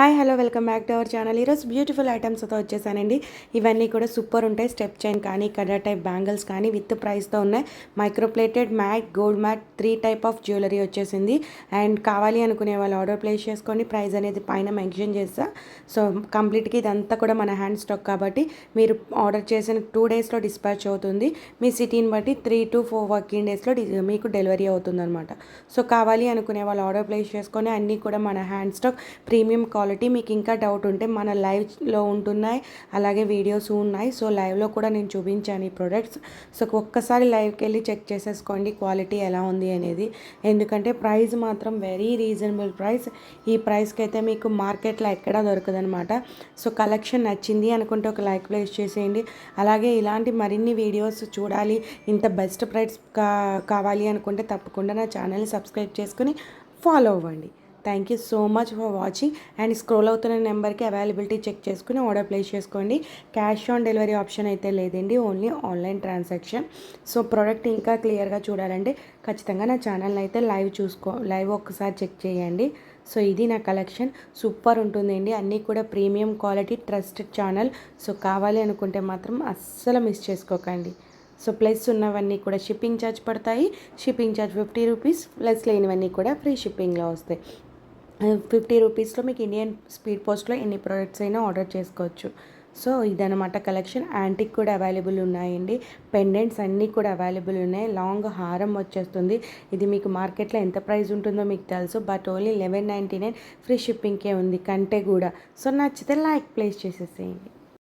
Hi hello welcome back to our channel. ఈరోజు beautiful ఐటమ్స్తో వచ్చేసానండి. ఇవన్నీ కూడా సూపర్ ఉంటాయి. స్టెప్ చైన్ కానీ కడా టైప్ బ్యాంగిల్స్ కానీ విత్ ప్రైస్తో ఉన్నాయి. Microplated matte, gold matte 3 type of jewellery వచ్చేసింది. అండ్ కావాలి అనుకునే వాళ్ళు ఆర్డర్ ప్లేస్ చేసుకోండి. ప్రైస్ అనేది పైన మెన్షన్ చేస్తా. సో కంప్లీట్గా ఇదంతా కూడా మన హ్యాండ్ స్టాక్ కాబట్టి మీరు ఆర్డర్ చేసిన 2 డేస్లో డిస్పాచ్ అవుతుంది. మీ సిటీని బట్టి 3 to 4 వర్కింగ్ డేస్లో మీకు డెలివరీ అవుతుంది అనమాట. సో కావాలి అనుకునే వాళ్ళు ఆర్డర్ ప్లేస్ చేసుకొని అన్నీ కూడా మన హ్యాండ్ స్టాక్ ప్రీమియం క్వాలిటీ. మీకు ఇంకా డౌట్ ఉంటే మన లైవ్లో ఉంటున్నాయి, అలాగే వీడియోస్ ఉన్నాయి. సో లైవ్లో కూడా నేను చూపించాను ఈ ప్రొడక్ట్స్. సో ఒక్కసారి లైవ్కి వెళ్ళి చెక్ చేసేసుకోండి క్వాలిటీ ఎలా ఉంది అనేది. ఎందుకంటే ప్రైస్ మాత్రం వెరీ రీజనబుల్ ప్రైస్. ఈ ప్రైస్కి అయితే మీకు మార్కెట్లో ఎక్కడా దొరకదనమాట. సో కలెక్షన్ నచ్చింది అనుకుంటే ఒక లైక్ ప్లేస్ చేసేయండి. అలాగే ఇలాంటి మరిన్ని వీడియోస్ చూడాలి, ఇంత బెస్ట్ ప్రైస్ కావాలి అనుకుంటే తప్పకుండా నా ఛానల్ని సబ్స్క్రైబ్ చేసుకుని ఫాలో అవ్వండి. Thank you so much for watching. And scroll అవుతున్న నెంబర్కి అవైలబిలిటీ చెక్ చేసుకుని ఆర్డర్ ప్లేస్ చేసుకోండి. క్యాష్ ఆన్ డెలివరీ ఆప్షన్ అయితే లేదండి, only online transaction. So product ఇంకా క్లియర్గా చూడాలంటే ఖచ్చితంగా నా ఛానల్ని అయితే లైవ్ ఒక్కసారి చెక్ చేయండి. సో ఇది నా కలెక్షన్ సూపర్ ఉంటుందండి. అన్నీ కూడా premium quality trusted channel. So కావాలి అనుకుంటే మాత్రం అస్సలు మిస్ చేసుకోకండి. సో ప్లస్ ఉన్నవన్నీ కూడా షిప్పింగ్ ఛార్జ్ పడతాయి. షిప్పింగ్ ఛార్జ్ 50 రూపీస్, ప్లస్ లేనివన్నీ కూడా ఫ్రీ షిప్పింగ్లో వస్తాయి. 50 రూపీస్లో మీకు ఇండియన్ స్పీడ్ పోస్ట్లో ఎన్ని ప్రోడక్ట్స్ అయినా ఆర్డర్ చేసుకోవచ్చు. సో ఇదనమాట కలెక్షన్. యాంటిక్ కూడా అవైలబుల్ ఉన్నాయండి. పెండెంట్స్ అన్నీ కూడా అవైలబుల్ ఉన్నాయి. లాంగ్ హారం వచ్చేస్తుంది. ఇది మీకు మార్కెట్లో ఎంత ప్రైస్ ఉంటుందో మీకు తెలుసు, బట్ ఓన్లీ 1199 ఫ్రీ షిప్పింగ్కే ఉంది కంటే కూడా. సో నచ్చితే లైక్ ప్లేస్ చేసేసేయండి.